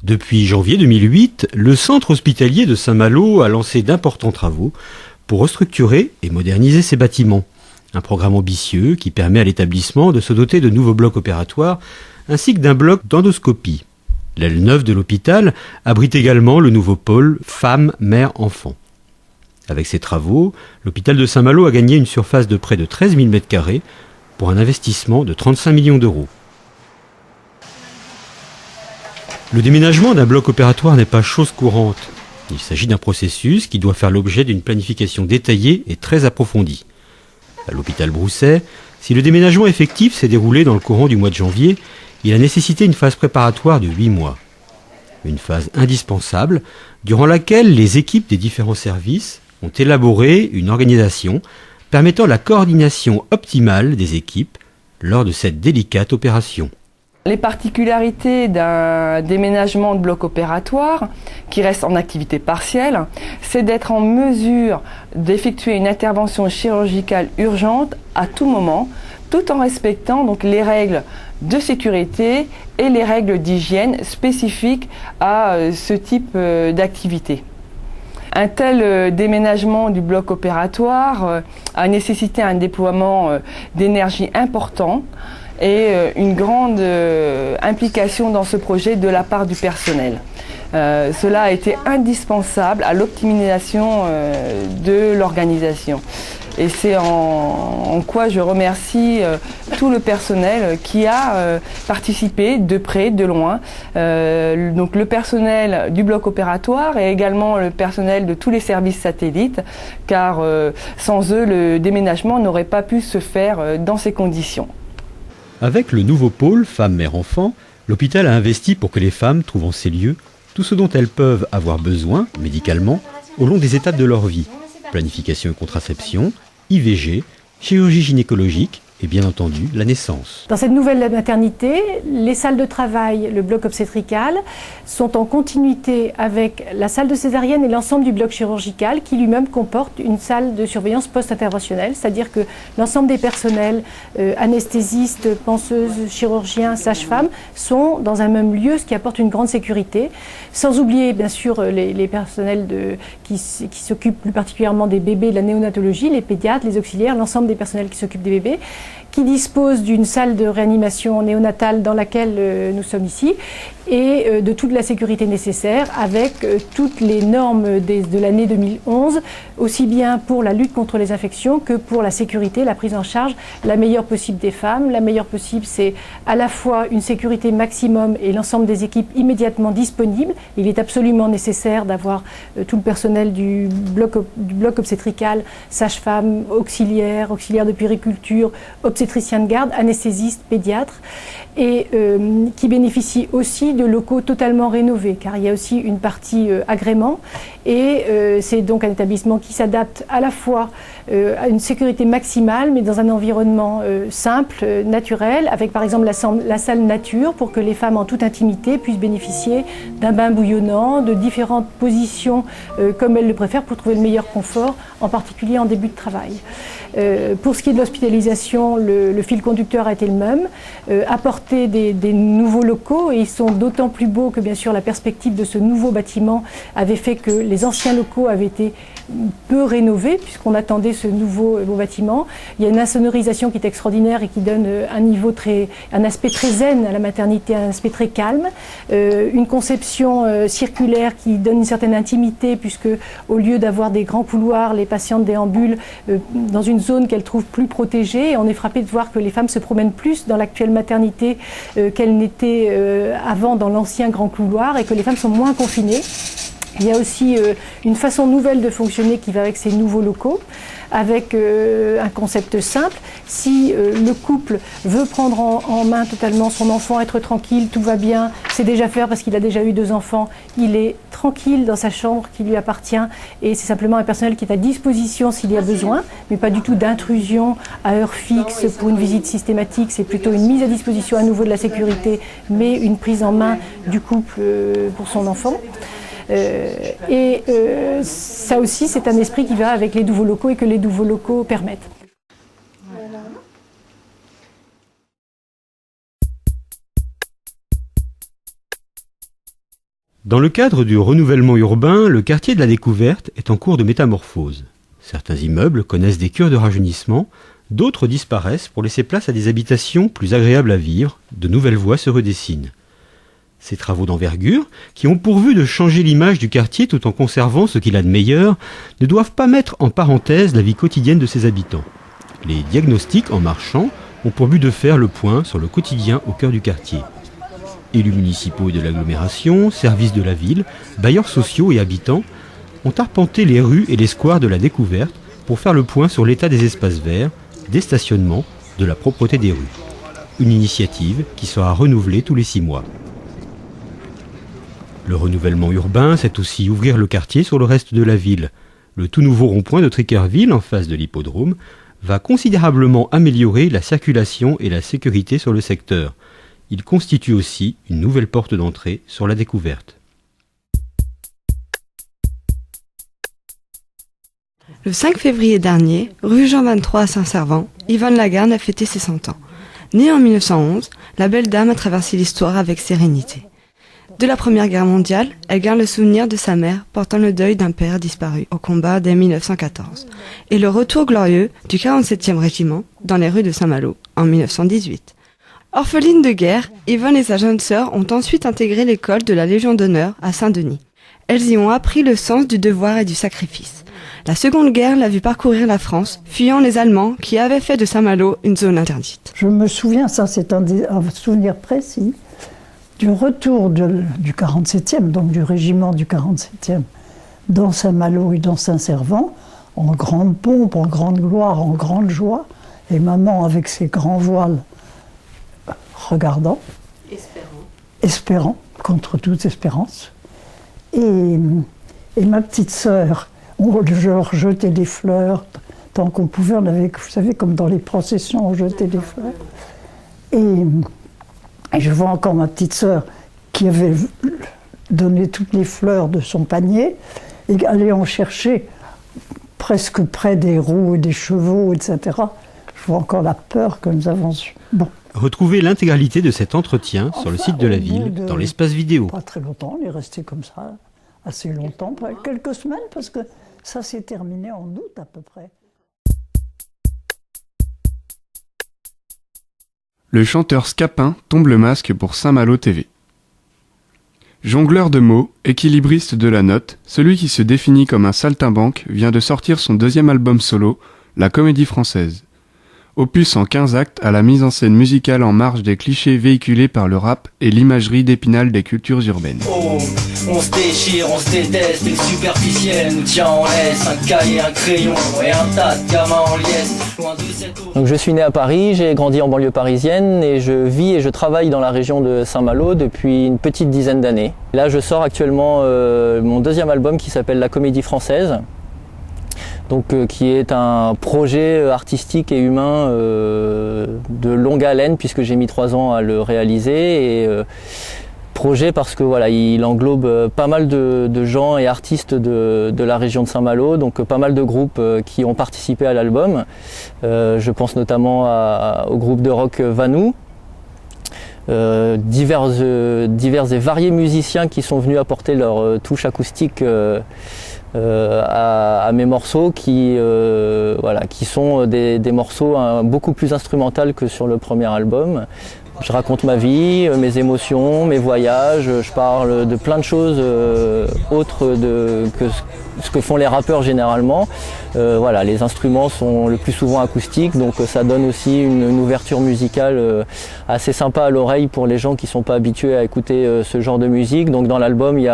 Depuis janvier 2008, le centre hospitalier de Saint-Malo a lancé d'importants travaux pour restructurer et moderniser ses bâtiments. Un programme ambitieux qui permet à l'établissement de se doter de nouveaux blocs opératoires ainsi que d'un bloc d'endoscopie. L'aile neuve de l'hôpital abrite également le nouveau pôle femmes, mères, enfants. Avec ces travaux, l'hôpital de Saint-Malo a gagné une surface de près de 13 000 m² pour un investissement de 35 millions d'euros. Le déménagement d'un bloc opératoire n'est pas chose courante. Il s'agit d'un processus qui doit faire l'objet d'une planification détaillée et très approfondie. À l'hôpital Broussais, si le déménagement effectif s'est déroulé dans le courant du mois de janvier, il a nécessité une phase préparatoire de 8 mois. Une phase indispensable durant laquelle les équipes des différents services ont élaboré une organisation permettant la coordination optimale des équipes lors de cette délicate opération. Les particularités d'un déménagement de bloc opératoire qui reste en activité partielle, c'est d'être en mesure d'effectuer une intervention chirurgicale urgente à tout moment, tout en respectant donc les règles de sécurité et les règles d'hygiène spécifiques à ce type d'activité. Un tel déménagement du bloc opératoire a nécessité un déploiement d'énergie important et une grande implication dans ce projet de la part du personnel. Cela a été indispensable à l'optimisation de l'organisation. Et c'est en quoi je remercie tout le personnel qui a participé de près, de loin. Donc le personnel du bloc opératoire et également le personnel de tous les services satellites, car sans eux, le déménagement n'aurait pas pu se faire dans ces conditions. Avec le nouveau pôle femmes-mères-enfants, l'hôpital a investi pour que les femmes trouvent en ces lieux tout ce dont elles peuvent avoir besoin, médicalement, au long des étapes de leur vie. Planification et contraception, IVG, chirurgie gynécologique et bien entendu la naissance. Dans cette nouvelle maternité, les salles de travail, le bloc obstétrical, sont en continuité avec la salle de césarienne et l'ensemble du bloc chirurgical qui lui-même comporte une salle de surveillance post-interventionnelle, c'est-à-dire que l'ensemble des personnels, anesthésistes, penseuses, chirurgiens, sages-femmes, sont dans un même lieu, ce qui apporte une grande sécurité, sans oublier bien sûr les personnels qui s'occupent plus particulièrement des bébés, de la néonatologie, les pédiatres, les auxiliaires, l'ensemble des personnels qui s'occupent des bébés, qui dispose d'une salle de réanimation néonatale dans laquelle nous sommes ici et de toute la sécurité nécessaire avec toutes les normes de l'année 2011, aussi bien pour la lutte contre les infections que pour la sécurité, la prise en charge la meilleure possible des femmes. La meilleure possible, c'est à la fois une sécurité maximum et l'ensemble des équipes immédiatement disponibles. Il est absolument nécessaire d'avoir tout le personnel du bloc obstétrical, sages-femmes, auxiliaires de puériculture, obstétriciens de garde, anesthésistes, pédiatres, et qui bénéficient aussi de locaux totalement rénovés, car il y a aussi une partie agrément, et c'est donc un établissement qui s'adapte à la fois à une sécurité maximale, mais dans un environnement simple, naturel, avec par exemple la salle nature, pour que les femmes en toute intimité puissent bénéficier d'un bain bouillonnant, de différentes positions comme elles le préfèrent pour trouver le meilleur confort, en particulier en début de travail. Pour ce qui est de l'hospitalisation, le fil conducteur a été le même, apporter des nouveaux locaux, et ils sont d'autant plus beaux que bien sûr la perspective de ce nouveau bâtiment avait fait que les anciens locaux avaient été peu rénovés puisqu'on attendait ce nouveau beau bâtiment. Il y a une insonorisation qui est extraordinaire et qui donne un aspect très zen à la maternité, un aspect très calme, une conception circulaire qui donne une certaine intimité puisque au lieu d'avoir des grands couloirs, les patientes déambulent dans une zone qu'elles trouvent plus protégée, et on est frappé de voir que les femmes se promènent plus dans l'actuelle maternité qu'elles n'étaient avant dans l'ancien grand couloir, et que les femmes sont moins confinées. Il y a aussi une façon nouvelle de fonctionner qui va avec ces nouveaux locaux, avec un concept simple. Si le couple veut prendre en main totalement son enfant, être tranquille, tout va bien, c'est déjà faire parce qu'il a déjà eu 2 enfants, il est tranquille dans sa chambre qui lui appartient, et c'est simplement un personnel qui est à disposition s'il y a besoin, mais pas du tout d'intrusion à heure fixe pour une visite systématique. C'est plutôt une mise à disposition à nouveau de la sécurité, mais une prise en main du couple pour son enfant. Ça aussi, c'est un esprit qui va avec les nouveaux locaux et que les nouveaux locaux permettent. Dans le cadre du renouvellement urbain, le quartier de la Découverte est en cours de métamorphose. Certains immeubles connaissent des cures de rajeunissement, d'autres disparaissent pour laisser place à des habitations plus agréables à vivre, de nouvelles voies se redessinent. Ces travaux d'envergure, qui ont pour but de changer l'image du quartier tout en conservant ce qu'il a de meilleur, ne doivent pas mettre en parenthèse la vie quotidienne de ses habitants. Les diagnostics en marchant ont pour but de faire le point sur le quotidien au cœur du quartier. Élus municipaux de l'agglomération, services de la ville, bailleurs sociaux et habitants ont arpenté les rues et les squares de la Découverte pour faire le point sur l'état des espaces verts, des stationnements, de la propreté des rues. Une initiative qui sera renouvelée tous les 6 mois. Le renouvellement urbain, c'est aussi ouvrir le quartier sur le reste de la ville. Le tout nouveau rond-point de Tricquerville, en face de l'hippodrome, va considérablement améliorer la circulation et la sécurité sur le secteur. Il constitue aussi une nouvelle porte d'entrée sur la Découverte. Le 5 février dernier, rue Jean 23 à Saint-Servant, Yvonne Lagarde a fêté ses 100 ans. Née en 1911, la belle dame a traversé l'histoire avec sérénité. De la Première Guerre mondiale, elle garde le souvenir de sa mère portant le deuil d'un père disparu au combat dès 1914 et le retour glorieux du 47e régiment dans les rues de Saint-Malo en 1918. Orpheline de guerre, Yvonne et sa jeune sœur ont ensuite intégré l'école de la Légion d'honneur à Saint-Denis. Elles y ont appris le sens du devoir et du sacrifice. La Seconde Guerre l'a vu parcourir la France, fuyant les Allemands qui avaient fait de Saint-Malo une zone interdite. Je me souviens, ça c'est un souvenir précis, du retour du 47e, donc du régiment du 47e, dans Saint-Malo et dans Saint-Servant, en grande pompe, en grande gloire, en grande joie, et maman avec ses grands voiles, regardant, espérant, contre toute espérance. Et ma petite sœur, on leur jetait des fleurs, tant qu'on pouvait, on avait, vous savez, comme dans les processions, on jetait des fleurs. Et je vois encore ma petite sœur qui avait donné toutes les fleurs de son panier et aller en chercher presque près des roues et des chevaux, etc. Je vois encore la peur que nous avons eue. Bon. Retrouvez l'intégralité de cet entretien sur le site de la ville, dans l'espace vidéo. Pas très longtemps, on est resté comme ça, assez longtemps, quelques semaines, parce que ça s'est terminé en août à peu près. Le chanteur Scapin tombe le masque pour Saint-Malo TV. Jongleur de mots, équilibriste de la note, celui qui se définit comme un saltimbanque vient de sortir son 2e album solo, La Comédie Française. Opus en 15 actes à la mise en scène musicale en marge des clichés véhiculés par le rap et l'imagerie d'Épinal des cultures urbaines. Oh, on se déchire, on se déteste, et le superficiel nous tient en laisse, un cahier, un crayon et un tas de gamins en liesse. Donc je suis né à Paris, j'ai grandi en banlieue parisienne et je vis et je travaille dans la région de Saint-Malo depuis une petite dizaine d'années. Là je sors actuellement mon 2e album qui s'appelle La Comédie Française. Donc, qui est un projet artistique et humain de longue haleine puisque j'ai mis 3 ans à le réaliser et projet parce que voilà, il englobe pas mal de gens et artistes de la région de Saint-Malo, donc pas mal de groupes qui ont participé à l'album. Je pense notamment au groupe de rock Vanou. Divers et variés musiciens qui sont venus apporter leur touche acoustique à mes morceaux qui sont des morceaux beaucoup plus instrumentaux que sur le premier album. Je raconte ma vie, mes émotions, mes voyages, je parle de plein de choses autres que ce que font les rappeurs généralement. Les instruments sont le plus souvent acoustiques, donc ça donne aussi une ouverture musicale assez sympa à l'oreille pour les gens qui ne sont pas habitués à écouter ce genre de musique. Donc dans l'album, il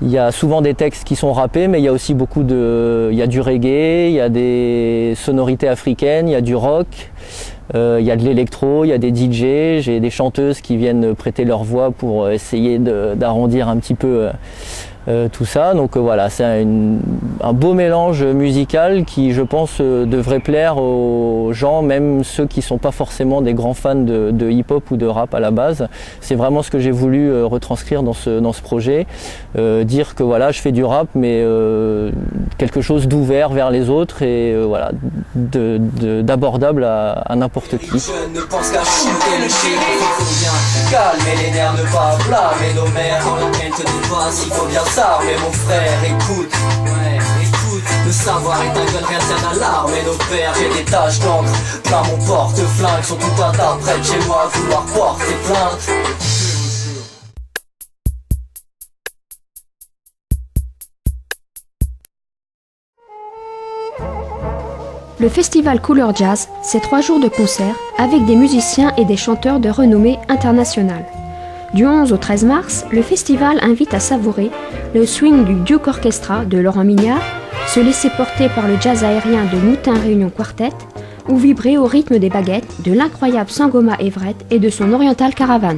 y a souvent des textes qui sont rappés, mais il y a aussi il y a du reggae, il y a des sonorités africaines, il y a du rock, il y a de l'électro, il y a des DJ, j'ai des chanteuses qui viennent prêter leur voix pour essayer d'arrondir un petit peu tout ça. Donc voilà, c'est un beau mélange musical qui, je pense, devrait plaire aux gens, même ceux qui ne sont pas forcément des grands fans de hip-hop ou de rap à la base. C'est vraiment ce que j'ai voulu retranscrire dans ce projet, dire que voilà, je fais du rap, mais quelque chose d'ouvert vers les autres et voilà, d'abordable à n'importe qui. Je ne pense qu'à shooter le shit, il faut bien calmer les nerfs, ne pas blâmer nos mères. Dans la haine te dépasse, il faut bien s'armer mon frère, écoute, ouais, écoute. Le savoir est un gun, rien tient d'alarme. Et nos pères, j'ai des taches d'encre plein mon porte-flingue, sont tout un tas près de chez moi à vouloir porter plainte. Le festival Couleur Jazz, c'est 3 jours de concerts avec des musiciens et des chanteurs de renommée internationale. Du 11 au 13 mars, le festival invite à savourer le swing du Duke Orchestra de Laurent Mignard, se laisser porter par le jazz aérien de Moutin Réunion Quartet ou vibrer au rythme des baguettes de l'incroyable Sangoma Everett et de son Oriental Caravan.